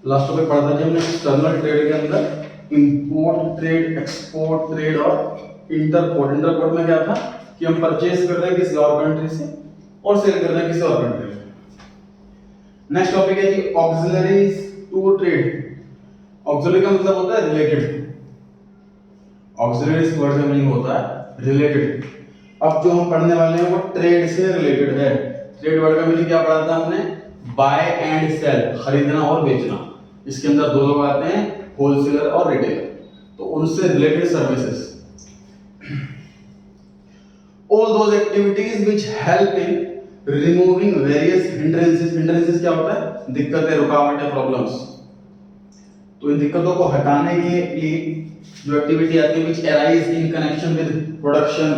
Last topic पढ़ा था जी हमने एक्सटर्नल ट्रेड के अंदर इंपोर्ट ट्रेड, एक्सपोर्ट ट्रेड और इंटरपोर्ट। इंटरपोर्ट में क्या था कि हम परचेज कर रहे हैं किसी और कंट्री से और सेल कर रहे हैं किसी और कंट्री में। नेक्स्ट टॉपिक है जी ऑक्सिलरीज टू ट्रेड। ऑक्सिलरी का मतलब होता है रिलेटेड। ऑक्सिलरीज वर्ड का मीनिंग होता है रिलेटेड। अब जो हम पढ़ने वाले हैं वो ट्रेड से रिलेटेड है। ट्रेड वर्ड का मीनिंग क्या पढ़ा था हमने? बाय एंड सेल, खरीदना और बेचना। इसके अंदर दो लोग आते हैं, होलसेलर और रिटेलर। तो उनसे related services, all those activities which help in removing various hindrances। hindrances क्या होता है? दिक्कतें, रुकावटें, प्रॉब्लम्स। तो इन दिक्कतों को हटाने के लिए जो एक्टिविटी आती है which arise in connection with production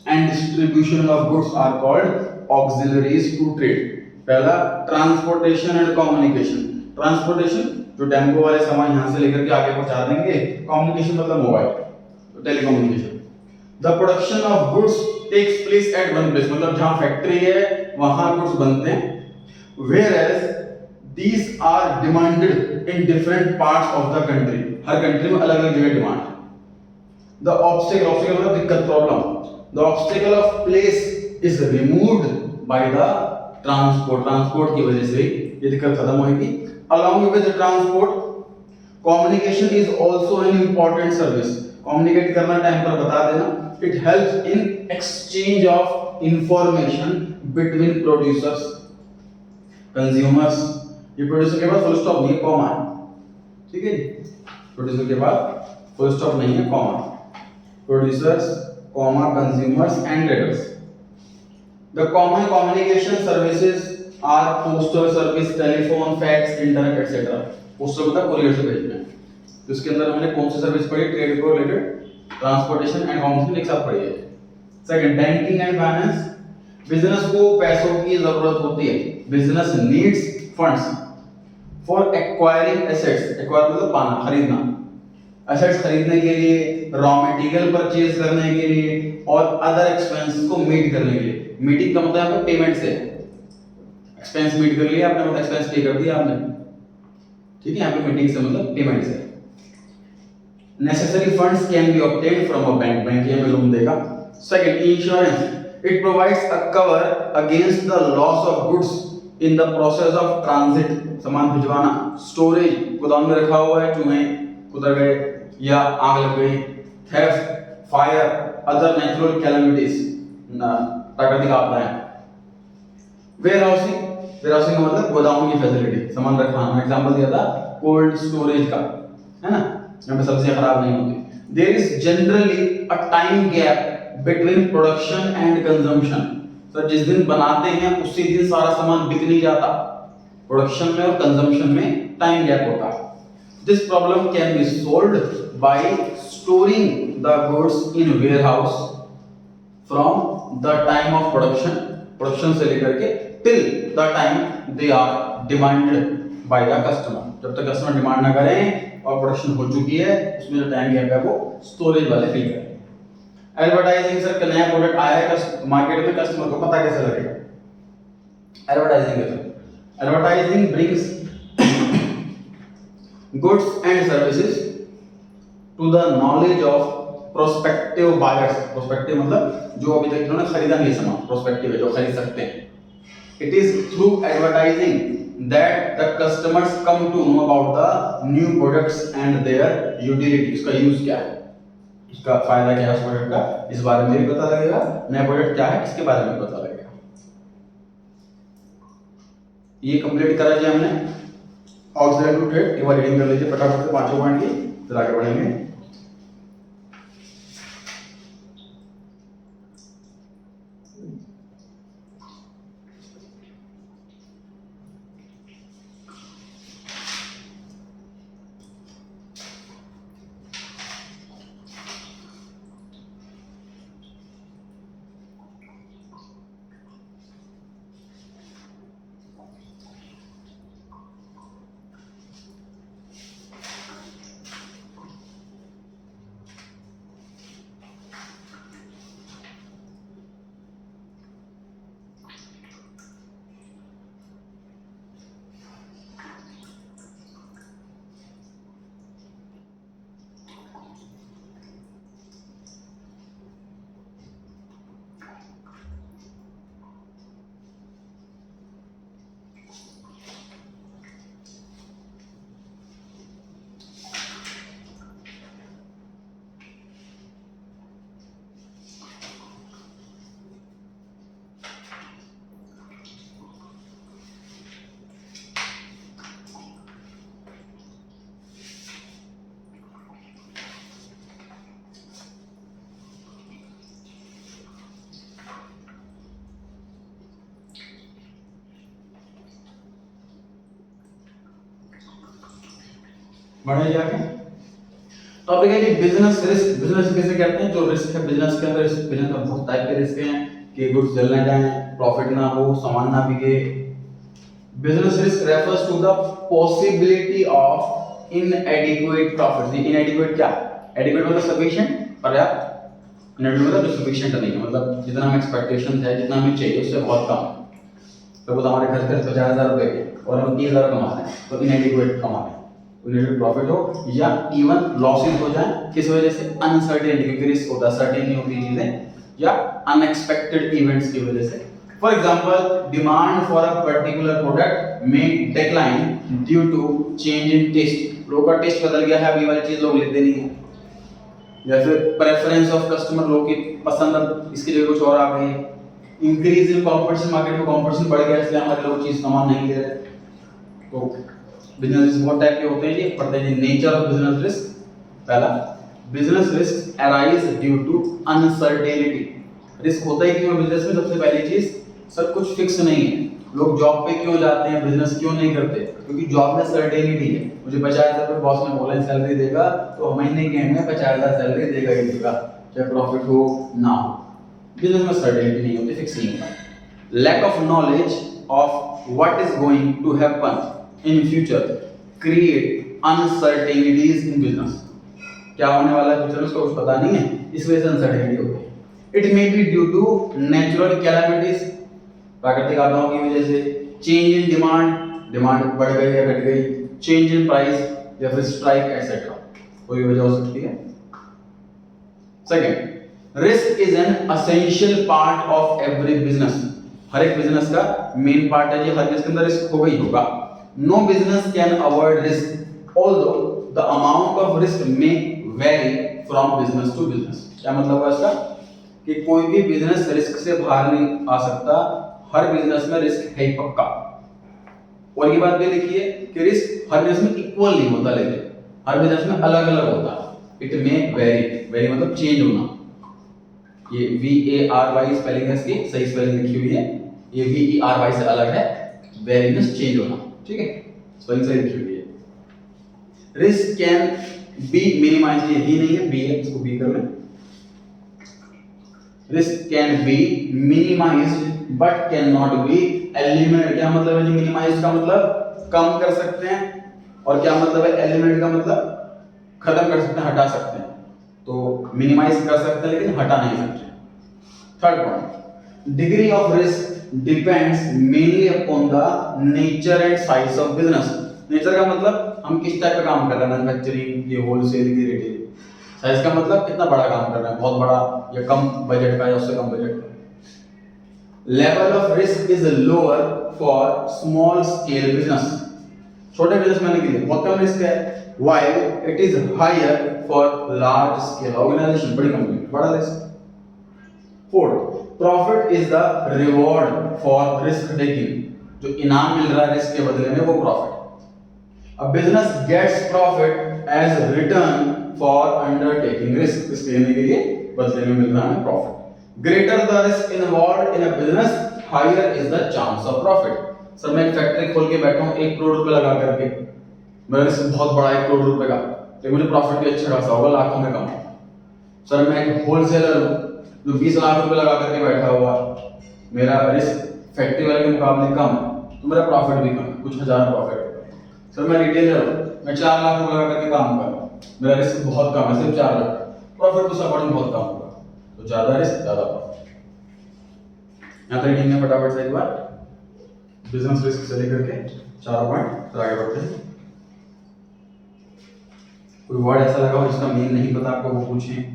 and distribution of goods are called auxiliaries to trade। पहला ट्रांसपोर्टेशन एंड कम्युनिकेशन। ट्रांसपोर्टेशन जो टेम्पो वाले सामान यहां से लेकर के आगे पहुंचा देंगे, कम्युनिकेशन मतलब मोबाइल, तो telecommunication. The production of goods takes place at one place, मतलब जहां फैक्ट्री है वहां गुड्स बनते हैं। whereas these are demanded in different parts of the country, her country में अलग अलग जगह डिमांड है। The obstacle, obstacle मतलब दिक्कत, problem. The obstacle of place is removed by the transport, transport की वजह से ये दिक्कत खत्म होगी। Along with the transport, communication is also an important service। communicate करना टाइम पर बता देना। It helps in exchange of information between producers, consumers। ये प्रोड्यूसर के बाद फुल स्टॉप नहीं है, कॉमा है, ठीक है जी। प्रोड्यूसर के बाद फुल स्टॉप नहीं है, comma. producers, comma, consumers and traders। The common communication services are postal service, telephone, fax, internet etc। Postal मतलब कोरियर से भेजना। तो इसके अंदर हमने कौन सी सर्विस पढ़ी? ट्रेड को रिलेटेड, ट्रांसपोर्टेशन एंड कम्युनिकेशन एक साथ पढ़ी है। Second, banking and finance. Business को पैसों की जरूरत होती है। Business needs funds for acquiring assets. Acquire मतलब पाना, खरीदना, एसेट्स खरीदने के लिए, रॉ मटेरियल परचेज करने के लिए और अदर एक्सपेंसेस को मीट करने के लिए। मीटिंग का मतलब आपका पेमेंट से, एक्सपेंस मीट कर लिया आपने, मतलब एक्सपेंस पे कर दिया आपने, ठीक है। यहाँ पे मीटिंग से मतलब पेमेंट से। Necessary funds can be obtained from a bank, bank ये लोन देगा। Second, insurance. It provides a cover against the loss of goods in the process of transit, सामान भिजवाना। स्टोरेज, गोदाम में रखा हुआ है, चूहे उतर गए या आग लग गई। Theft, fire, other natural calamities, प्राकृतिक आपदाएं। वेयर हाउसिंग, वेयर हाउसिंग का मतलब गोदाम की फैसिलिटी, सामान रखना। एग्जांपल दिया था कोल्ड स्टोरेज का, है ना, यहाँ पे सब्जियां खराब नहीं होती। There is generally a time gap between production and consumption. तो जिस दिन बनाते हैं उसी दिन सारा सामान बिक नहीं जाता, प्रोडक्शन में और कंजम्पशन में टाइम गैप होता है। This problem can be solved by storing the goods in warehouse from the time of production, production से लेकर के till the time they are demanded by the customer। जब तक कस्टमर डिमांड ना करें और प्रोडक्शन हो चुकी है, उसमें जो टाइम गैप है वो स्टोरेज वाले फिल करें। एडवर्टाइजिंग, सर नया प्रोडक्ट आया है मार्केट में, कस्टमर को पता कैसे लगेगा? एडवर्टाइजिंग है sir. Advertising brings goods and services to the knowledge of prospective buyers। prospective मतलब जो अभी तक इन्होंने खरीदा नहीं सामान, prospective है जो खरीद सकते हैं। it is through advertising that the customers come to know about the new products and their utility। इसका यूज क्या है, इसका फायदा क्या है उस प्रोडक्ट का, इस बारे में भी पता लगेगा। नया प्रोडक्ट क्या है इसके बारे में पता लगेगा। ये कंप्लीट करा जी हमने ऑक्सिलरी टू ट्रेड। एक बार रीडिंग कर लीजिए फटाफट से पांचों पॉइंट की, फिर आगे बढ़ेंगे। बढ़े जाके। तो अब देखिए बिजनेस रिस्क, बिजनेस किसे कहते हैं? जो रिस्क है बिजनेस के अंदर, बिजनेस में बहुत टाइप के रिस्क हैं कि गुड्स जल ना जाए, प्रॉफिट ना हो, सामान ना बिके। Business risk refers to the possibility of inadequate profit. Inadequate क्या? एडिक्वेट मतलब सफिशिएंट, पर्याप्त। इनएडिक्वेट मतलब जो सफिशिएंट नहीं है, मतलब जितना हम एक्सपेक्टेशन है, जितना हमें चाहिए उससे बहुत कम। तो हमारे खर्च 50,000 रुपए के और हम 30,000 कमा रहे हैं, तो इनएडिक्वेट कमा रहे हैं। इनएडिक्वेट प्रॉफिट हो या इवन लॉसेस हो जाए, किस वजह से? अनसर्टेनिटी, क्योंकि रिस्क होता है, सर्टेन नहीं होती चीजें, या अनएक्सपेक्टेड इवेंट्स की वजह से। For example, demand for a particular product में decline due to change in taste. लोगों का टेस्ट बदल गया है, अभी वाली चीज लोग लेते नहीं है। या फिर प्रेफरेंस ऑफ कस्टमर, लोगों की पसंद अब इसकी जगह कुछ और आ गई है। इंक्रीज इन कंपटीशन, मार्केट में कंपटीशन बढ़ गया, इसलिए हमारे लोग चीज सामान नहीं ले रहे। तो बिजनेस रिस्क बहुत टाइप के होते हैं। ये पढ़ते हैं नेचर ऑफ बिजनेस रिस्क। पहला, business risk arise due to uncertainty. Risk होता है क्यों बिजनेस में? सबसे पहली चीज, सर कुछ फिक्स नहीं है। लोग जॉब पे क्यों जाते हैं, बिजनेस क्यों नहीं करते? क्योंकि जॉब में सर्टेनिटी है। मुझे 50,000 रुपये बॉस ने बोला सैलरी देगा, तो महीने के एंड में 50,000 सैलरी देगा ही देगा, चाहे प्रॉफिट हो ना हो। बिजनेस में सर्टेनिटी नहीं होती, फिक्स नहीं होता। Lack of knowledge of what is going to happen in future create uncertainties in business. क्या होने वाला है फ्यूचर में उसको कुछ पता नहीं है, इस वजह से अनसर्टेनिटी होती है। It may be due to natural calamities, प्राकृतिक आपदाओं की वजह से। चेंज इन डिमांड, डिमांड बढ़ गई या घट गई। चेंज इन प्राइस, या फिर स्ट्राइक एटसेट्रा, कोई वजह हो सकती है। Second, risk is an essential part of every business. हर एक बिजनेस का मेन पार्ट है जी, हर बिजनेस के अंदर रिस्क होगा ही होगा। No business can avoid risk although the amount of risk may vary from business to business. क्या मतलब है इसका? कि कोई भी बिजनेस रिस्क से बाहर नहीं आ सकता, हर बिजनेस में रिस्क है ही पक्का। और ये बात भी लिखिए कि रिस्क हर बिजनेस में इक्वल नहीं होता, लेकिन हर बिजनेस में अलग अलग होता है। इट मे वेरी, वेरी मतलब चेंज होना। ये VARY स्पेलिंग है इसकी, सही स्पेलिंग लिखी हुई है। ये VERY से अलग है, वेरी मींस चेंज होना, ठीक है, स्पेलिंग सही लिखी हुई है। रिस्क कैन बी मिनिमाइज, ये ही नहीं है, बी है, इसको बी कर लें। Risk can be minimised but can not be eliminated. क्या मतलब है जी? मिनिमाइज का मतलब कम कर सकते हैं, और क्या मतलब है एलिमिनेट का मतलब खत्म कर सकते हैं, हटा सकते हैं। तो मिनिमाइज कर सकते हैं लेकिन हटा नहीं सकते। Third point, degree of risk depends mainly upon the nature and size of business. Nature का मतलब हम किस टाइप का काम कर रहे हैं, मैन्युफैक्चरिंग, ये होलसेल की, रिटेल। साइज का मतलब कितना बड़ा काम कर रहे हैं, बहुत बड़ा या कम बजट का या उससे कम बजट का। Level of risk is lower for small scale business. छोटे बिजनेसमैन के लिए बहुत कम रिस्क है, while it is higher for large scale organization, बड़ी कंपनी, बड़ा risk. Fourth, profit is the reward for risk taking. जो इनाम मिल रहा है रिस्क के बदले में, वो profit. A business gets profit as return for undertaking risk. Risk लेने के लिए बदले में मिल रहा है profit. Greater the risk involved in a business, higher is the chance of profit. Sir मैं एक फैक्ट्री खोल के बैठा हूं 1 करोड़ रुपए लगा करके, मेरा रिस्क बहुत बड़ा है 1 करोड़ रुपए का, लेकिन मुझे प्रॉफिट भी अच्छा खासा होगा, लाखों में कमाऊंगा। सर मैं एक होलसेलर हूं जो 20 लाख रुपए लगा करके बैठा हुआ, मेरा रिस्क फैक्ट्री वाले के मुकाबले कम है, तो मेरा प्रॉफिट भी कम है, कुछ हजार प्रॉफिट है। सर मैं रिटेलर हूं, मैं 4 लाख रुपए लगा करके काम कर रहा हूं, मेरा रिस्क बहुत कम है, सिर्फ 4 लाख, प्रॉफिट तो सब बहुत कम होगा। तो ज्यादा रिस्क ज्यादा प्रॉफिट। यहां तक रीडिंग में फटाफट से एक बार बिजनेस रिस्क से लेकर के 4 पॉइंट, फिर आगे बढ़ते हैं। कोई वर्ड ऐसा लगा हो जिसका मीनिंग नहीं पता आपको, वो पूछें।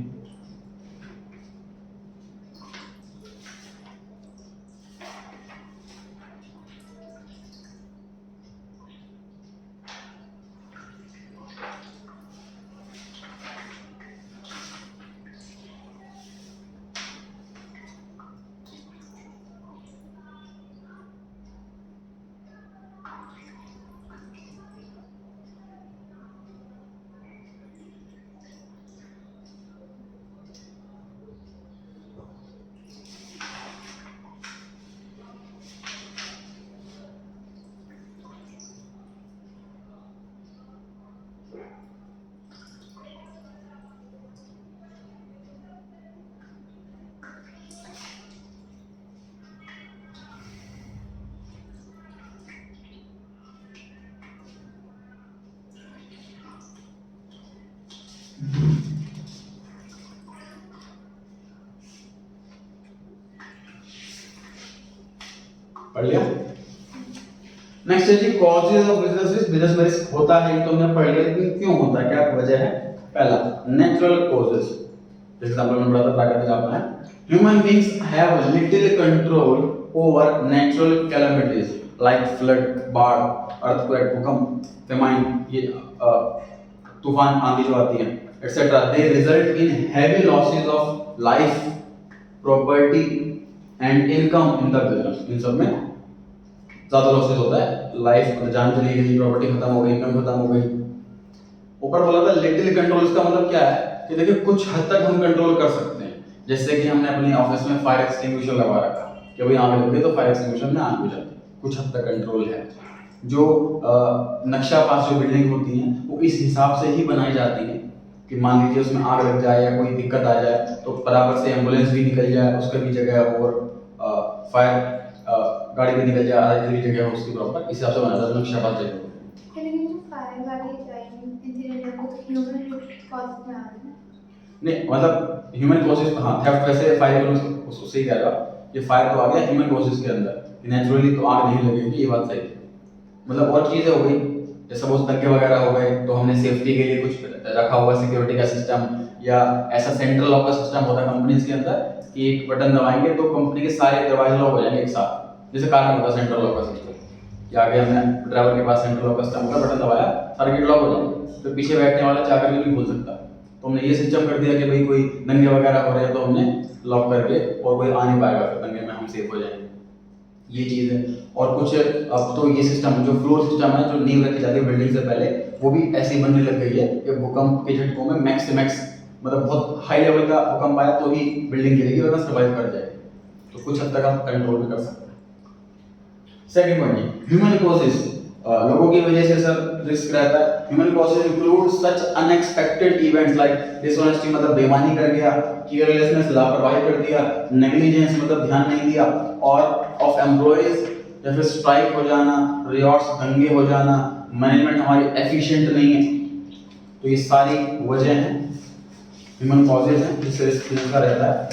पढ़ लिया। नेक्स्ट है जी causes of business risk. Business में रिस्क होता है ये तो हमने पढ़ लिया, लेकिन क्यों होता है, क्या वजह है? पहला नेचुरल कॉजेज, जैसे एग्जांपल में पढ़ा था प्राकृतिक आपदा है। Human beings have little control over natural calamities like flood, बाढ़, अर्थक्वेक, भूकंप, फेमाइन, ये तूफान, आंधी जो आती है etcetera. They result in heavy losses of life, property and income in the business. इन सब में ज्यादा लॉसेस होता है, लाइफ जान चली गई, प्रॉपर्टी खत्म हो गई, इनकम खत्म हो गई। ऊपर बोला था लिटिल कंट्रोल, इसका मतलब क्या है कि देखिए कुछ हद तक हम कंट्रोल कर सकते हैं। जैसे कि हमने अपने ऑफिस में फायर एक्सटिंग्विशर लगा रखा कि भाई आग लग गई तो फायर एक्सटिंग्विशर में आग बुझ जाती है, कुछ हद तक कंट्रोल है। जो नक्शा पास जो बिल्डिंग होती है वो इस हिसाब से ही बनाई जाती है कि मान लीजिए उसमें आग लग जाए या कोई दिक्कत आ जाए तो बराबर से एम्बुलेंस भी निकल जाए, उसका भी जगह और फायर गाड़ी भी निकल जाए, आधी भी जगह हो उसकी प्रॉपर, इस हिसाब से बनाया जाता है नक्शा पास जगह। लेकिन जो फायर वाली इंसिडेंट है वो तो ह्यूमन कॉज में आ रही है। नहीं मतलब ह्यूमन कॉजेज, हाँ थेफ्ट वैसे फायर उसको सही कह रहा है, ये फायर तो आ गया ह्यूमन कॉजेज के अंदर, नेचुरली तो आग नहीं लगेगी, ये बात सही है। मतलब और चीजें हो गई, जैसे सपोज दंगे वगैरह हो गए तो हमने सेफ्टी के लिए कुछ रखा हुआ सिक्योरिटी का सिस्टम, या ऐसा सेंट्रल लॉक का सिस्टम होता है कंपनीज के अंदर कि एक बटन दबाएंगे तो कंपनी के सारे दरवाजे लॉक हो जाएंगे एक साथ, जैसे कार में होता है सेंट्रल लॉक का सिस्टम कि आगे हमने ड्राइवर के पास सेंट्रल लॉक का सिस्टम होगा, बटन दबाया सारे गेट लॉक हो जाएंगे, तो पीछे बैठने वाला चाह करके नहीं खोल सकता। तो हमने ये सिस्टम कर दिया कि भाई कोई दंगे वगैरह हो रहे हैं तो हमने लॉक करके और कोई आ नहीं पाएगा, फिर दंगे में हम सेफ हो जाएंगे, ये चीज़ है। और कुछ अब तो ये सिस्टम जो फ्लोर सिस्टम है, जो नींव रखी जाती है बिल्डिंग से पहले, वो भी ऐसे ही बनने लग गई है कि भूकंप के झटकों में मैक्स से मैक्स मतलब बहुत हाई लेवल का भूकंप आया तो ही बिल्डिंग गिरेगी, वरना सर्वाइव कर जाएगी। तो कुछ हद तक आप कंट्रोल भी कर सकते हैं। सेकंड पॉइंट, ह्यूमन कॉजेज, लोगों की वजह से सर रिस्क रहता है। ह्यूमन कॉजेज इंक्लूड सच अनएक्सपेक्टेड इवेंट्स लाइक डिसऑनेस्टी, मतलब बेईमानी कर गया, केयरलेसनेस, लापरवाही कर दिया, नेग्लिजेंस मतलब ध्यान नहीं दिया, और ऑफ एम्प्लॉइज, या फिर स्ट्राइक हो जाना, रियॉट्स दंगे हो जाना, मैनेजमेंट हमारी एफिशिएंट नहीं है। तो ये सारी वजह हैं, ह्यूमन कॉजेज हैं जिससे रिस्क मिलता रहता है।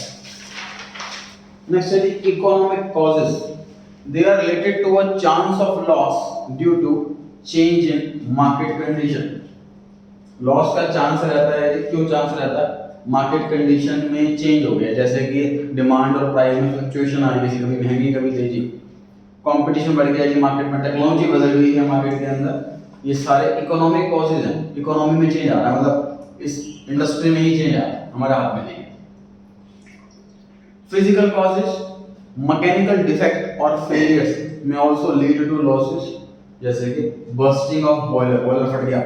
नेक्स्ट है economic causes, they are related to a chance of loss due to change in market condition। Loss का चांस रहता है, क्यों चांस रहता है? मार्केट कंडीशन में चेंज हो गया, जैसे कि डिमांड और प्राइस में फ्लक्चुएशन आ गई, कभी महंगी कभी तेजी, कंपटीशन बढ़ गया जी मार्केट में, टेक्नोलॉजी बदल गई है मार्केट के अंदर, ये सारे इकोनॉमिक कॉजेज हैं। इकोनॉमी में चेंज आ रहा है, मतलब इस इंडस्ट्री में ही चेंज आ रहा है, हमारे हाथ में नहीं है। फिजिकल कॉजेज, मैकेनिकल डिफेक्ट और फेलियर्स में आल्सो लीड टू लॉसेस, जैसे कि बर्स्टिंग ऑफ बॉयलर, बॉयलर फट गया,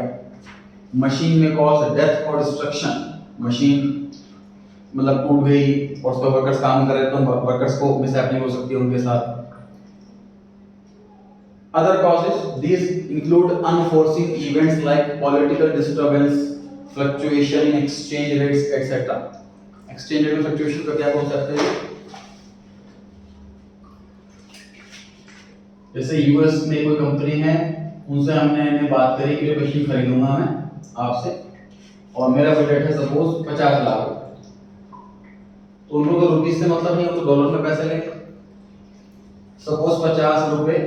मशीन में कॉज डेथ और डिस्ट्रक्शन, मशीन मतलब टूट गई और उस पर वर्कर्स काम कर रहे हैं तो वर्कर्स को मिसहैपनिंग हो सकती है उनके साथ। Other causes, these include unforeseen events like political disturbance, fluctuation in exchange rates, etc. Exchange rate में fluctuation का क्या कॉन्सेप्ट है? जैसे यूएस में कोई कंपनी है, उनसे हमने बात करी कि मशीन खरीदूंगा मैं आपसे और मेरा बजट है सपोज 50 लाख, तो उनको तो रुपीस से मतलब नहीं, उनको डॉलर में पैसे लेंगे। सपोज 50 रुपए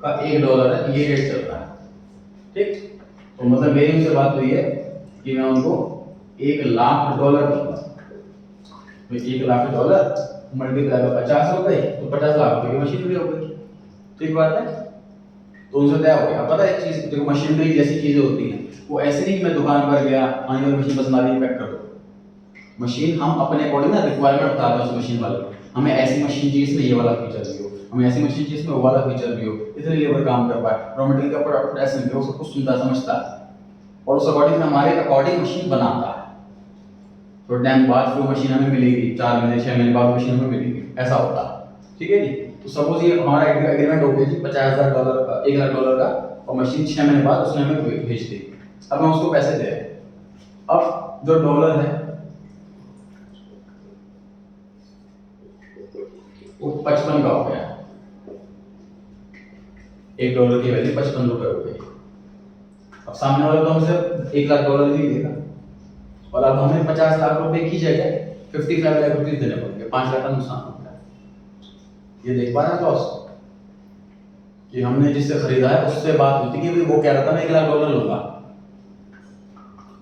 का $1 है, ये रेट चल रहा है, ठीक। तो मतलब मेरी उनसे बात हुई है कि मैं उनको $1,00,000 दूंगा, तो $1,00,000 मल्टीप्लाई बाय 50 हो गए तो 50 लाख रुपए की मशीन भी हो गई, ठीक बात है। तो उनसे तय हो गया। पता है एक चीज, देखो मशीनरी जैसी चीजें होती हैं, वो ऐसे नहीं कि मैं दुकान पर गया, आने वाली मशीन पसंद आ रही है पैक कर दो। मशीन हम अपने अकॉर्डिंग ना रिक्वायरमेंट बताते हैं उस मशीन वाले को, हमें ऐसी मशीन चाहिए इसमें ये वाला फीचर भी हो, हमें ऐसी मशीन चाहिए इसमें वो वाला फीचर भी हो, इतने लेबर काम कर पाए, रॉ मटेरियल का प्रोडक्ट ऐसे नहीं, वो सब कुछ सुनता समझता है और उस अकॉर्डिंग हमारे अकॉर्डिंग मशीन बनाता है। थोड़े टाइम बाद वो मशीन हमें मिलेगी, 4 महीने 6 महीने बाद मशीन हमें मिलेगी, ऐसा होता है, ठीक है जी। तो सपोज ये हमारा एग्रीमेंट हो गया जी $50,000 $1,00,000 का, और मशीन 6 महीने बाद उसने हमें भेज दी, अब हम उसको पैसे दे रहे हैं। अब जो डॉलर है वो 55 का हो गया, $1 की वैल्यू 55 रुपए हो गई। अब सामने वाला तो हमसे $1,00,000 ही देगा, और अब हमें 50 लाख रुपए की जगह 55 लाख रुपए देने पड़ेंगे, 5 लाख का नुकसान होता है। ये देख पा रहे हैं लॉस। कि हमने जिससे खरीदा है उससे बात हुई थी कि वो कह रहा था मैं $1,00,000 लूंगा,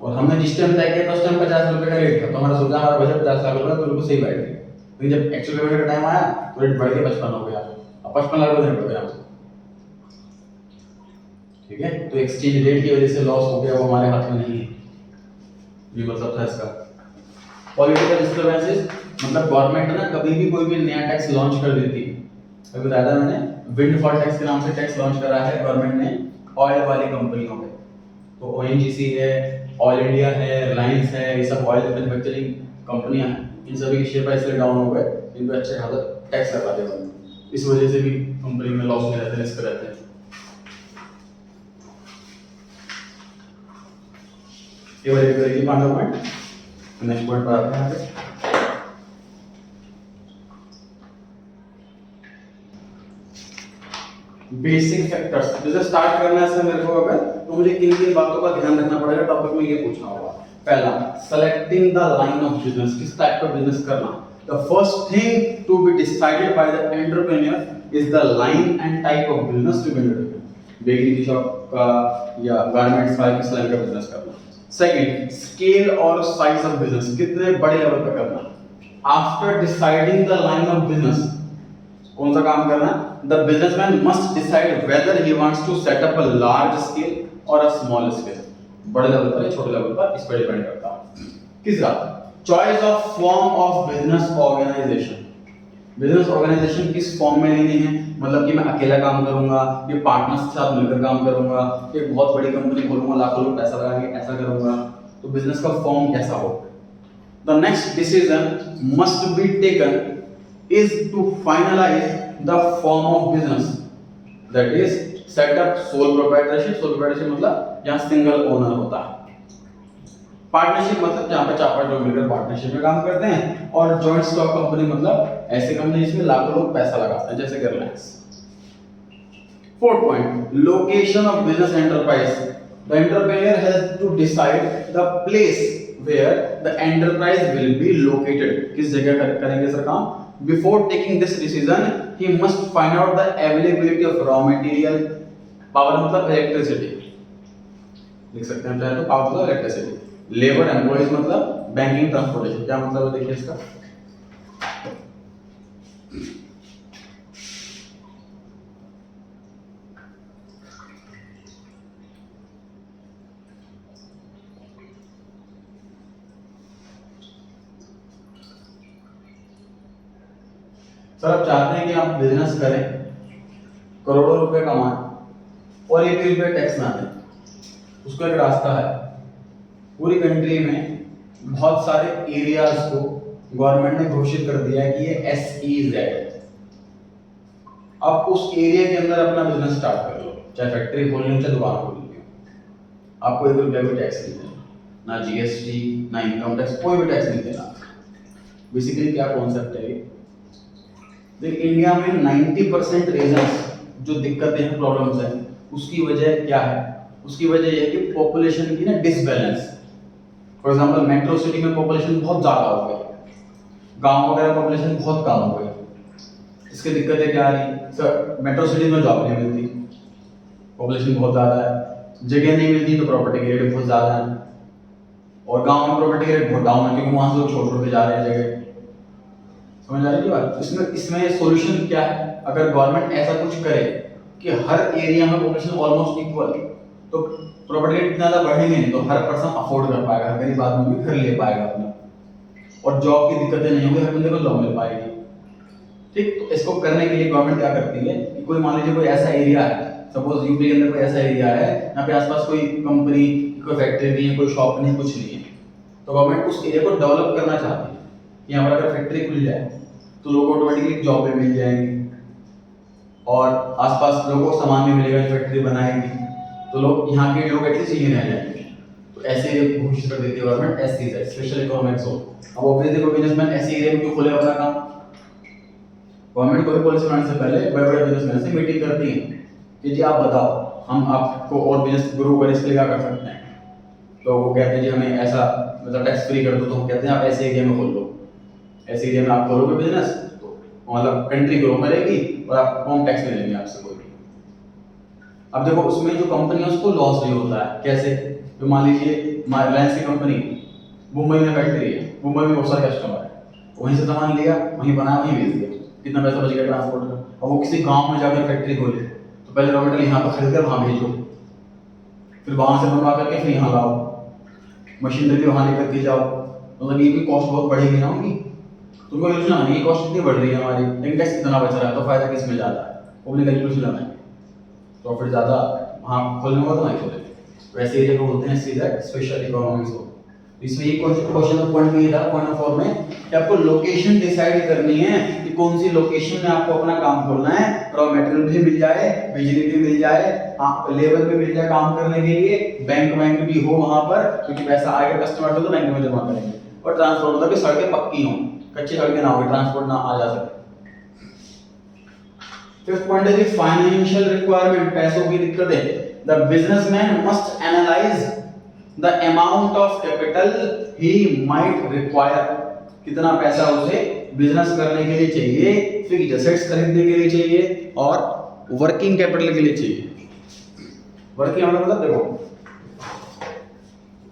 और हमने जिस टाइम तय किया था उस टाइम ₹50 का रेट था, तो हमारा सोचा हमारा बजट $50,00,000 तो बिल्कुल सही बैठ गया। लेकिन जब एक्चुअल पेमेंट का टाइम आया तो रेट बढ़ के 55 हो गया, अब $55,00,000 देना पड़ गया हमको। ठीक है, तो एक्सचेंज रेट की वजह से लॉस हो गया, वो हमारे हाथ में नहीं है, ये मतलब था इसका। पॉलिटिकल डिस्टर्बेंसेस मतलब गवर्नमेंट ना कभी भी कोई भी नया टैक्स लॉन्च कर देती है। अभी बताया था मैंने, विंडफॉल टैक्स के नाम से टैक्स लॉन्च करा है गवर्नमेंट ने ऑयल वाली कंपनियों पे। तो ओएनजीसी है, ऑयल इंडिया है, रिलायंस है, ये सब ऑयल मैन्युफैक्चरिंग कंपनियां हैं, इन सभी के शेयर प्राइस डाउन हो गए, इन पे अच्छे खासा टैक्स लगा दिया गवर्नमेंट, इस वजह से भी कंपनी में लॉस में रहते हैं, रिस्क रहते हैं। ये वाली करेगी 5 पॉइंट। नेक्स्ट पॉइंट पर आते हैं आगे। बेसिक फैक्टर्स, जैसे स्टार्ट करना है मेरे को अगर, तो मुझे किन किन बातों का ध्यान रखना पड़ेगा, टॉपिक में ये पूछना होगा। पहला, selecting the line of business, किस टाइप का बिजनेस करना। The first thing to be decided by the entrepreneur is the line and type of business to be undertaken. Bakery की शॉप का या गारमेंट्स का, किस लाइन का बिजनेस करना। सेकंड, स्केल और साइज ऑफ बिजनेस, कितने बड़े लेवल पर करना। After deciding the line of business, कौन सा काम करना है, the businessman must decide whether he wants to set up a large scale or a small scale, बड़े लेवल पर या छोटे लेवल पर, इस पर डिपेंड करता है। तीसरा, choice of form of business organisation, business organisation किस फॉर्म में लेनी है, मतलब कि मैं अकेला काम करूंगा, ये पार्टनर्स के साथ मिलकर काम करूंगा, ये बहुत बड़ी कंपनी खोलूंगा, लाखों लोग पैसा लगा के ऐसा करूंगा, तो बिजनेस का फॉर्म कैसा हो। The next decision must be taken is to finalize the form of business, that is set up sole proprietorship मतलब जहाँ सिंगल ओनर होता है, पार्टनरशिप मतलब जहाँ पे 4-5 लोग मिलकर पार्टनरशिप में काम करते हैं, और जॉइंट स्टॉक कंपनी मतलब ऐसी कंपनी जिसमें लाखों लोग पैसा लगाते हैं, जैसे कि Reliance. Fourth point, location of business enterprise, the entrepreneur has to decide the place where the enterprise will be located, किस जगह करेंगे सर काम। Before taking this decision, he must find out the availability of raw material, power मतलब electricity, लिख सकते हैं चाहे तो, power मतलब electricity, labor employees मतलब banking transportation, क्या मतलब है देखिए इसका। सर आप चाहते हैं कि आप बिजनेस करें, करोड़ों रुपए कमाएं और एक रुपये टैक्स ना दें, उसका एक रास्ता है। पूरी कंट्री में बहुत सारे एरियाज को गवर्नमेंट ने घोषित कर दिया है कि ये SEZ है। आप उस एरिया के अंदर अपना बिजनेस स्टार्ट कर लो, चाहे फैक्ट्री खोलनी हो चाहे दुकान खोलनी हो, आपको 1 रुपया भी टैक्स नहीं देना, ना GST ना इनकम टैक्स, कोई भी टैक्स नहीं देना। बेसिकली क्या कॉन्सेप्ट है ये, देखिए इंडिया में 90% रीजंस जो दिक्कतें हैं, प्रॉब्लम्स हैं, उसकी वजह क्या है, उसकी वजह यह है कि पॉपुलेशन की ना disbalance. For example metro city में पॉपुलेशन बहुत ज़्यादा हो गई, गांव वगैरह पॉपुलेशन बहुत कम हो गई। इसकी दिक्कतें क्या आ रही सर, मेट्रो सिटी में जॉब नहीं मिलती, पॉपुलेशन बहुत ज़्यादा है, जगह नहीं मिलती तो प्रॉपर्टी के रेट बहुत ज़्यादा है, और गाँव में प्रॉपर्टी के रेट बहुत डाउन है क्योंकि वहाँ से लोग छोड़ के जा रहे हैं जगह। समझ आ रही है बात। इसमें सॉल्यूशन क्या है, अगर गवर्नमेंट ऐसा कुछ करे कि हर एरिया में पॉपुलेशन ऑलमोस्ट इक्वल, तो प्रॉपर्टी रेट इतना ज़्यादा बढ़ेंगे नहीं, तो हर पर्सन अफोर्ड कर पाएगा, हर गरीब आदमी भी घर ले पाएगा अपना, और जॉब की दिक्कतें नहीं होंगी, हर बंदे को जॉब मिल पाएगी। ठीक, तो इसको करने के लिए गवर्नमेंट क्या करती है कि कोई मान लीजिए कोई ऐसा एरिया है, सपोज यूपी के अंदर कोई ऐसा एरिया है यहाँ पे आसपास कोई कंपनी, कोई फैक्ट्री नहीं है, कोई शॉप नहीं, कुछ नहीं है, तो गवर्नमेंट उस एरिया को डेवलप करना चाहती है। यहाँ पर अगर फैक्ट्री खुल जाए तो लोगों को ऑटोमेटिकली जॉब भी मिल जाएंगी, और आसपास लोगों को सामान भी मिलेगा, फैक्ट्री बनाएंगी तो लोग यहाँ के लोग एटलीस्ट यहीं रह जाएंगे। तो ऐसे घोषित कर देती है government SEZ, special economic zone. अब ऑब्वियसली कोई बिजनेसमैन ऐसे एरिया में क्यों खोले अपना काम, गवर्नमेंट कोई पॉलिसी बनाने से पहले बड़े बड़े बिजनेसमैन से मीटिंग करती है कि जी आप बताओ हम आपको और बिजनेस ग्रो करें, इसके लिए क्या कर सकते हैं। तो वो कहते हैं जी हमें ऐसा मतलब टैक्स फ्री कर दो, तो हम कहते हैं आप ऐसे एरिया में खोल लो, ऐसे एरिया में आप खोलोगे बिजनेस तो मतलब कंट्री ग्रो करेगी और आप कम टैक्स नहीं लेंगे आपसे कोई भी। अब देखो उसमें जो कंपनी है उसको लॉस भी होता है। कैसे? तो मान लीजिए रिलायंस की कंपनी मुंबई में फैक्ट्री है, मुंबई में बहुत सारे कस्टमर है, वहीं से सामान लिया, वहीं बनाया, वहीं बेच दिया, कितना पैसा बच गया ट्रांसपोर्ट का। अब वो किसी गांव में जाकर फैक्ट्री खोले तो पहले रॉ मटेरियल यहाँ पर खरीद कर वहाँ भेजो, फिर वहाँ से बनवा करके फिर यहाँ लाओ, मशीनरी भी वहाँ लेकर के जाओ, मतलब ये भी कॉस्ट बहुत बढ़ेगी ना उनकी। तुमको योजना नहीं, कॉस्ट कितनी बढ़ रही है हमारी, लेकिन टैक्स कितना बच रहा है, तो फायदा किस में ज़्यादा है, वो अपनी कैलकुलेशन लगाएंगे, प्रॉफिट ज़्यादा वहाँ खोलने होगा तो वहीं खोलेंगे। वैसे ही जगह बोलते हैं सीधा स्पेशल इकोनॉमिक्स हो। इसमें ये क्वेश्चन ऑफ पॉइंट में ये था, पॉइंट ऑफ 4 में कि आपको लोकेशन डिसाइड करनी है कि कौन सी लोकेशन में आपको अपना काम खोलना है, रॉ मटेरियल भी मिल जाए, बिजली भी मिल जाए, लेबर भी मिल जाए काम करने के लिए, बैंक भी हो वहां पर, क्योंकि पैसा आएगा कस्टमर से तो बैंक में जमा करेंगे, और ट्रांसपोर्ट मतलब कि सड़कें पक्की हों, कच्ची सड़कें ना हो, ट्रांसपोर्ट ना आ जा सके। फिफ्थ पॉइंट है फाइनेंशियल रिक्वायरमेंट, पैसों की दिक्कत है। The businessman must analyse the amount of capital he might require, कितना पैसा उसे बिजनेस करने के लिए चाहिए, फिक्स्ड एसेट्स खरीदने के लिए चाहिए और वर्किंग कैपिटल के लिए चाहिए। वर्किंग मतलब देखो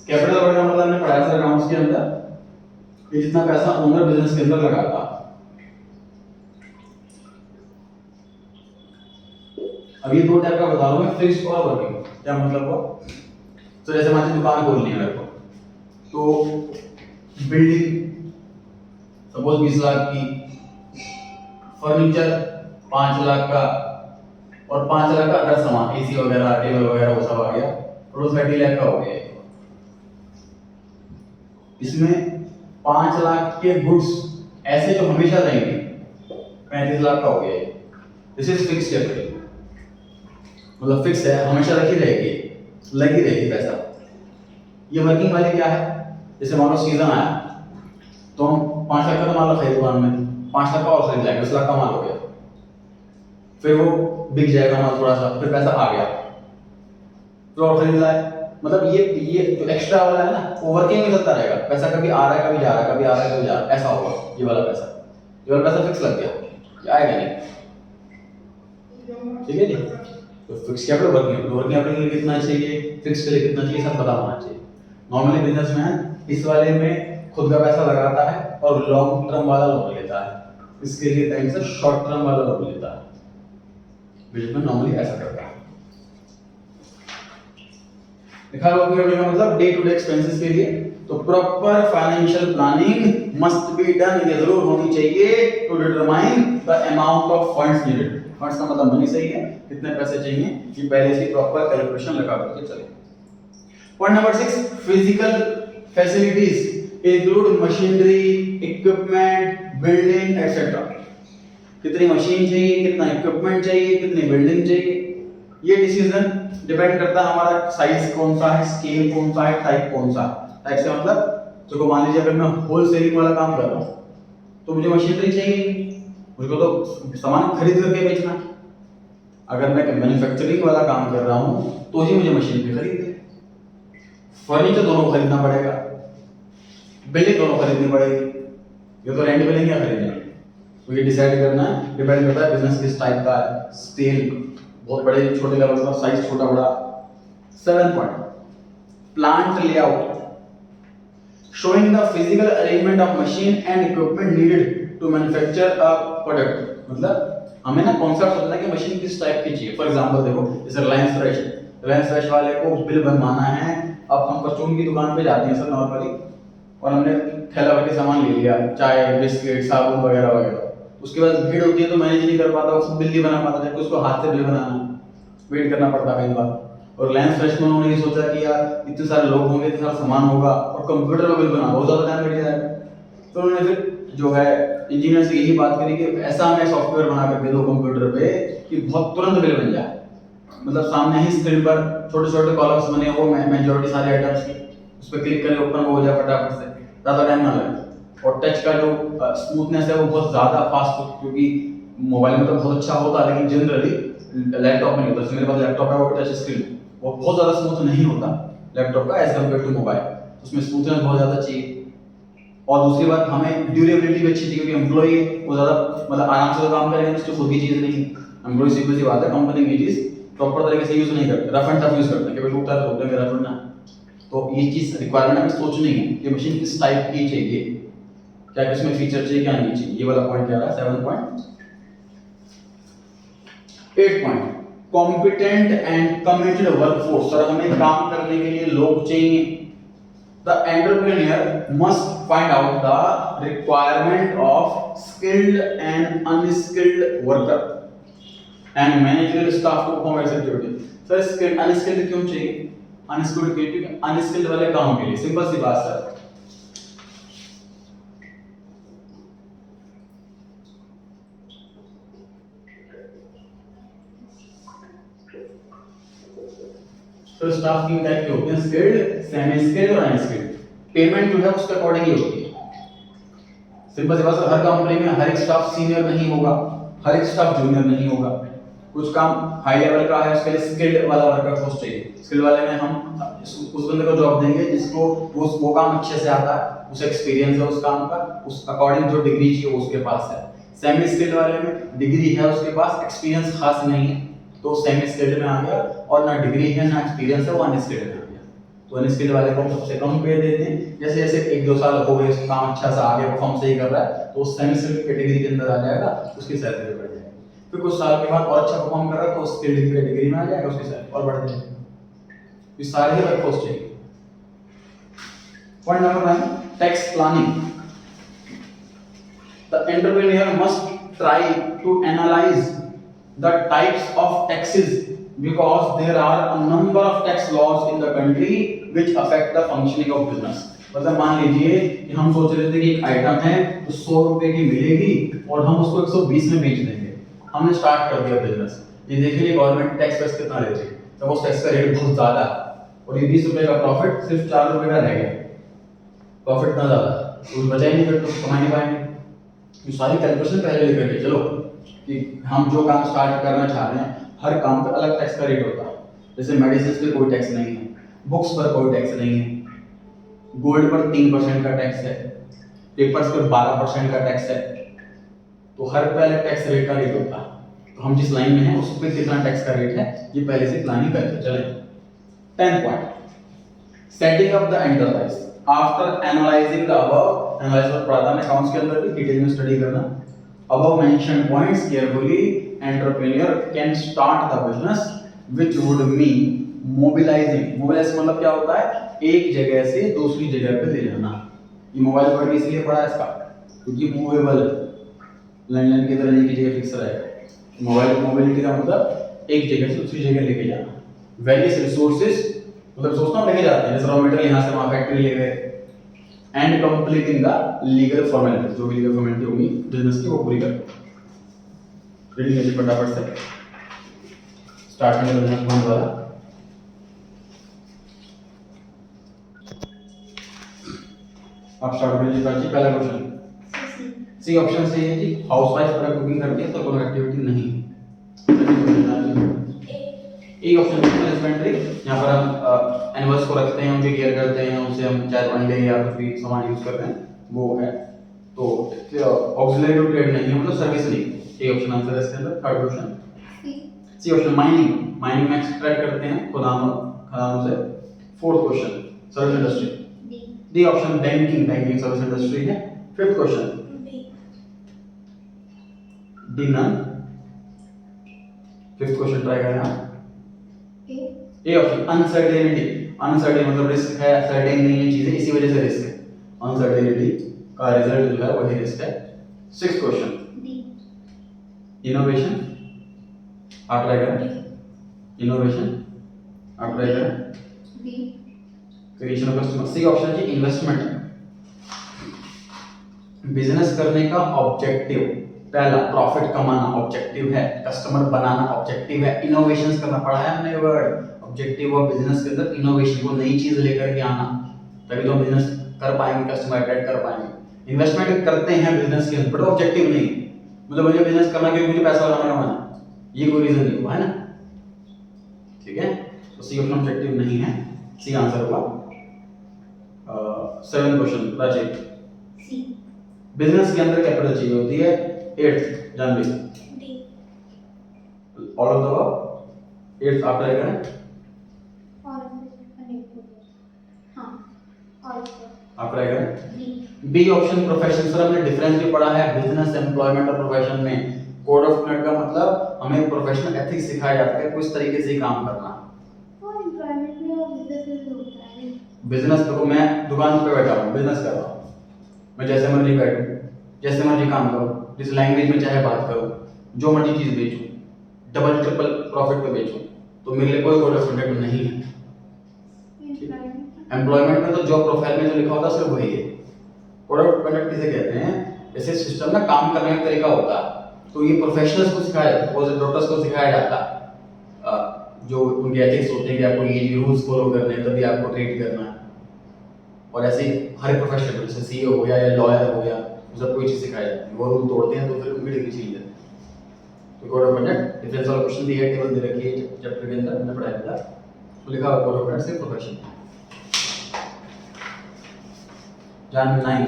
कैपिटल वर्किंग मतलब हमने पढ़ाया था अकाउंट्स के अंदर कि जितना पैसा ओनर बिजनेस के अंदर लगाता। अब ये दो टाइप का बता रहा हूं मैं, फिक्स्ड और वर्किंग। क्या मतलब हुआ? तो जैसे मान लीजिए दुकान खोलनी है मेरे को, तो बिल्डिंग सपोज 20 लाख की, फर्नीचर 5 लाख का, और 5 लाख का अदर सामान एसी वगैरह टेबल वगैरह वो सब आ गया, टोटल 30 लाख का हो गया। इसमें 5 लाख के गुड्स ऐसे जो हमेशा रहेंगे 35 लाख का हो गया। दिस इज फिक्स्ड कैपिटल, मतलब फिक्स है, हमेशा रखी रहेगी, लगी रहेगी पैसा। ये वर्किंग वाले क्या है? जैसे मान लो सीजन आया तो हम 5 लाख का तो माल खरीद दुकान में, 5 लाख का और खरीद लाएंगे, 10 लाख का माल हो गया, फिर वो बिक जाएगा माल थोड़ा सा, फिर पैसा आ गया, फिर और खरीद लाए। मतलब ये जो एक्स्ट्रा वाला है ना, वो वर्किंग में चलता रहेगा, पैसा कभी आ रहा है कभी जा रहा है, कभी आ रहा है कभी जा रहा है, ऐसा होगा। ये वाला पैसा फिक्स लग गया, ये आएगा नहीं, ठीक है जी। तो फिक्स कैपिटल वर्किंग कैपिटल के लिए कितना चाहिए, फिक्स के लिए कितना चाहिए, सब पता होना चाहिए। नॉर्मली बिजनेसमैन इस वाले में खुद का पैसा लगाता है और लॉन्ग टर्म वाला लोन लेता है, इसके लिए टाइम से शॉर्ट टर्म वाला लोन लेता है। बिजनेसमैन नॉर्मली ऐसा करता है। लिखा हुआ का मतलब डे टू डे एक्सपेंसेस के लिए, तो proper financial planning must be done, ये जरूर होनी चाहिए to determine the amount of funds needed. Funds का मतलब मनी सही है, कितने पैसे चाहिए, ये पहले से प्रॉपर कैलकुलेशन लगा करके चले। Point number 6, physical facilities include machinery, equipment, building etcetera. कितनी मशीन चाहिए, कितना इक्विपमेंट चाहिए, कितनी बिल्डिंग चाहिए, ये डिसीजन डिपेंड करता है हमारा साइज कौन सा है, स्केल कौन सा है, टाइप कौन सा है। टाइप से मतलब तो मान लीजिए अगर मैं होलसेलिंग वाला काम कर रहा हूँ तो मुझे मशीनरी चाहिए, मुझको तो सामान खरीद करके बेचना। अगर मैं मैन्युफैक्चरिंग वाला काम कर रहा हूँ तो ही मुझे मशीनरी खरीदनी है। फर्नीचर दोनों खरीदना पड़ेगा, बिल्डिंग दोनों खरीदनी पड़ेगी, ये तो रेंट पे लेंगे या खरीदेंगे, तो ये डिसाइड करना है, डिपेंड करता है बिजनेस किस टाइप का है, स्केल बहुत बड़े छोटे लेवल का, साइज छोटा बड़ा। 7 point, plant layout showing the physical arrangement of machine and equipment needed to manufacture a product. मतलब हमें ना कॉन्सेप्ट सोचना है कि मशीन किस टाइप की चाहिए। फॉर एग्जांपल देखो जैसे रिलायंस फ्रेश वाले को बिल बनवाना है, अब हम परचून की दुकान पे जाते हैं सर नॉर्मली, और हमने थैला भर के सामान ले लिया, चाय बिस्किट साबुन वगैरह वगैरह, उसके बाद भीड़ होती है तो मैनेज नहीं कर पाता, उसको बिल नहीं बना पाता, जबकि उसको हाथ से बिल बनाना वेट करना पड़ता है कई बार। और रिलायंस फ्रेश में उन्होंने ये सोचा कि यार इतने सारे लोग होंगे, इतना सारा सामान होगा और कंप्यूटर में बिल बनाना बहुत ज़्यादा टाइम लग जाएगा, तो उन्होंने फिर जो है इंजीनियर से यही बात करी कि ऐसा हमें सॉफ्टवेयर बना कर दे दो कंप्यूटर पे कि बहुत तुरंत बिल बन जाए, मतलब सामने ही स्क्रीन पर छोटे छोटे कॉलम्स बने हो, मेजॉरिटी सारे आइटम्स की, उस पर क्लिक करें ओपन हो जाए फटाफट से, ज़्यादा टाइम ना लगे। और टच का जो स्मूथनेस है वो बहुत ज़्यादा फास्ट हो, क्योंकि मोबाइल में तो बहुत अच्छा होता है लेकिन जनरली लैपटॉप में नहीं होता। मेरे पास लैपटॉप है वो टच स्क्रीन, वो बहुत ज़्यादा स्मूथ नहीं होता लैपटॉप का एज कम्पेयर टू मोबाइल, उसमें स्मूथनेस बहुत ज़्यादा चाहिए। और दूसरी बात हमें ड्यूरेबिलिटी भी अच्छी चाहिए, क्योंकि एम्प्लॉई वो ज़्यादा मतलब आराम से तो काम करेंगे, उसकी खुद की चीज़ नहीं, एम्प्लॉई सीधी सी बात है कंपनी की चीज़ प्रॉपर तरीके से यूज नहीं करते, रफ एंड टफ यूज करते हैं कि भाई टूटा तो टूटेगा, रफ एंड ना। तो ये चीज रिक्वायरमेंट हमें सोचनी है कि मशीन किस टाइप की चाहिए, क्या किसमें फीचर चाहिए क्या नहीं चाहिए। ये वाला पॉइंट क्या रहा है 7.8 point competent and committed workforce. Sir हमें काम करने के लिए लोग चाहिए। The entrepreneur must find out the requirement of skilled and unskilled worker and managerial staff to perform its activity. Sir skilled unskilled क्यों चाहिए? अनस्किल्ड के लिए, अनस्किल्ड वाले काम के लिए सिंपल सी बात सर। तो स्टाफ की टाइप के होते हैं स्किल्ड, सेमी स्किल्ड और अनस्किल्ड। पेमेंट जो है उसके अकॉर्डिंग ही होती है। सिंपल सी बात है, हर कंपनी में हर एक स्टाफ सीनियर नहीं होगा, हर एक स्टाफ जूनियर नहीं होगा। कुछ काम हाई लेवल का है, उसके लिए स्किल्ड वाला वर्कर फोर्स चाहिए। स्किल्ड वाले में हम उस बंदे को जॉब देंगे जिसको वो काम अच्छे से आता है, उसे एक्सपीरियंस है उस काम का, उस अकॉर्डिंग जो डिग्री चाहिए वो उसके पास है। सेमी स्किल्ड वाले में डिग्री है उसके पास, एक्सपीरियंस खास नहीं है, तो सेमी स्किल्ड में आ गया, और ना डिग्री है ना एक्सपीरियंस है, वो अनस्किल्ड में आ गया। तो अनस्किल्ड वाले को सबसे कम पे देते हैं। जैसे जैसे 1-2 साल हो गए, उसका काम अच्छा सा आगे परफॉर्म सही कर रहा है, तो वो सेमी स्किल्ड कैटेगरी के अंदर आ जाएगा, उसकी सैलरी बढ़ जाएगी। फिर कुछ साल के बाद और अच्छा परफॉर्म कर रहा है तो स्किल्ड कैटेगरी में आ जाएगा, उसकी सैलरी और बढ़ जाएगी। ये सारे ही वर्कफोर्स चाहिए। Point number 9 tax planning. The entrepreneur must try to analyse the types of taxes because there are a number of tax laws in the country which affect the functioning of business। मतलब मान लीजिए कि हम सोच रहे थे कि एक आइटम है तो 100 रुपए की मिलेगी और हम उसको 120 में बेच देंगे। हमने स्टार्ट कर दिया बिजनेस, ये देखिए गवर्नमेंट टैक्स कितना लेती है, तो वो टैक्स का रेट बहुत ज्यादा और ये 20 रुपए का प्रॉफिट सिर्फ 4 रुपए का रह गया। प्रॉफिट इतना ज्यादा तो बचा ही नहीं, फिर तो कमा नहीं पाएंगे। ये सारी कैलकुलेशन पहले लेकर के चलो कि हम जो काम स्टार्ट करना चाह रहे हैं हर काम पर अलग टैक्स का रेट होता है। जैसे मेडिसिन पे कोई टैक्स नहीं है, बुक्स पर कोई टैक्स नहीं है, गोल्ड पर 3% का टैक्स है, पेपर्स पर 12% का टैक्स है, तो हर पे अलग टैक्स रेट का रेट होता है। तो हम जिस लाइन में हैं उस पर कितना टैक्स का रेट है ये पहले से प्लानिंग करके चले। 10 point setting up the enterprise after analysing the above. Analyse और पढ़ा था मैं अकाउंट्स के अंदर भी, डिटेल में स्टडी करना। Above mentioned points carefully, entrepreneur can start the business, which would mean mobilizing। mobilize मतलब क्या होता है? एक जगह से दूसरी जगह पे ले जाना। ये मोबाइल पर भी इसलिए पड़ा है इसका क्योंकि मूवेबल लैंडलाइन की तरह नहीं की जगह फिक्स रहेगा। मोबाइल मोबिलिटी का मतलब एक जगह से दूसरी जगह लेके जाना। वेरियस रिसोर्सेज मतलब सोचना लेके जाते हैं, जैसे रॉ मटेरियल यहाँ से वहाँ फैक्ट्री ले गए, and completing the legal formality, जो भी लीगल फॉर्मेलिटी होगी बिजनेस की वो पूरी करते। रीडिंग कीजिए फटाफट से, स्टार्ट में बिजनेस बंद वाला। आप स्टार्ट कीजिए बच्चे। पहला क्वेश्चन सी ऑप्शन सही है जी। हाउसवाइफ अगर कुकिंग करती है तो कोई एक्टिविटी नहीं। एक ऑप्शन है इन्वेंटरी, यहाँ पर हम एनिमल्स को रखते हैं, उनकी केयर करते हैं, उनसे हम चाय पानी या कुछ भी सामान यूज करते हैं, वो है। तो ऑक्सिलरी टू ट्रेड नहीं है, मतलब सर्विस नहीं। ये ऑप्शन आंसर है इसके अंदर। Third question C option mining, mining में एक्सट्रैक्ट करते हैं खदानों से। Fourth question service industry, D option banking, banking service industry है। Fifth question D none. Fifth question try करें आप। ए ऑप्शन अनसर्टेनिटी, अनसर्टेन मतलब रिस्क है, सर्टेन नहीं है चीजें, इसी वजह से रिस्क है। अनसर्टेनिटी का रिजल्ट जो है वही रिस्क है। सिक्स्थ क्वेश्चन इनोवेशन, आप ट्राई करें। इनोवेशन आप ट्राई करें। Creation of customer, C option जी इन्वेस्टमेंट। बिजनेस करने का ऑब्जेक्टिव पहला प्रॉफिट कमाना ऑब्जेक्टिव है, कस्टमर बनाना ऑब्जेक्टिव है, इनोवेशंस करना पड़ा है हमने वर्ड। ऑब्जेक्टिव ऑफ बिजनेस के अंदर इनोवेशन, को नई चीज लेकर के आना, तभी तो बिजनेस कर पाएंगे, कस्टमर अट्रैक्ट कर पाएंगे। इन्वेस्टमेंट करते हैं बिजनेस के अंदर, बट ऑब्जेक्टिव नहीं, मतलब मुझे बिजनेस करना क्योंकि मुझे पैसा कमाना, ये कोई रीजन नहीं हुआ है ना। ठीक है, तो सी ऑप्शन ऑब्जेक्टिव नहीं है, सी आंसर हुआ। 7th क्वेश्चन राजीव, बिजनेस के अंदर कैपिटल चाहिए होती है। 8th Janvi, all of the 8 आप ट्राई करें, और हाँ और आप ट्राई करें। B B option profession. Sir हमने डिफरेंस भी पढ़ा है बिजनेस, एम्प्लॉयमेंट और प्रोफेशन में। कोड ऑफ कंडक्ट का मतलब हमें प्रोफेशनल एथिक्स सिखाया जाता है किस तरीके से काम करना। और एम्प्लॉयमेंट में और बिजनेस में भी होता है। बिजनेस देखो, मैं दुकान पे बैठा हूँ, बिजनेस कर रहा हूँ, मैं जैसे मर्जी बैठूँ, जैसे मर्जी काम करूँ, जिस लैंग्वेज में चाहे बात करूँ, जो मर्जी चीज़ बेचूँ, डबल ट्रिपल प्रॉफिट पे बेचूँ, तो मेरे लिए कोई कोड ऑफ कंडक्ट नहीं है। एम्प्लॉयमेंट में तो जॉब प्रोफाइल में जो लिखा होता है सिर्फ वही है। कोड ऑफ कंडक्ट किसे कहते हैं? जैसे सिस्टम में काम करने का तरीका होता है, तो ये प्रोफेशनल्स को सिखाया जाता है, डॉक्टर्स को सिखाया जाता है जो उनके एथिक्स होते हैं कि आपको ये रूल्स फॉलो करने हैं तभी आपको ट्रीट करना है। और ऐसे ही हर प्रोफेशनल जैसे सीईओ हो गया या लॉयर हो गया, सब कोई चीज़ सिखाई जाती है, वो रूल तोड़ते हैं तो फिर उनकी डिग्री चीज है। तो कोड ऑफ कंडक्ट डिफरेंस वाला क्वेश्चन दिया है, टेबल दे रखी है चैप्टर के अंदर, मैंने पढ़ाया था, तो लिखा हुआ कोड ऑफ कंडक्ट से प्रोफेशन। जान 9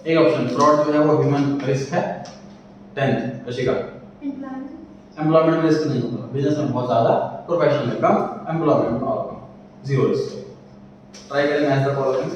ए ऑप्शन फ्रॉड जो है वो ह्यूमन रिस्क है। 10th रशिका एम्प्लॉयमेंट में रिस्क नहीं होता, बिजनेस में बहुत ज्यादा, प्रोफेशनल में कम, एम्प्लॉयमेंट में और कम, जीरो रिस्क। ट्राई करें मैच द फॉलोइंग।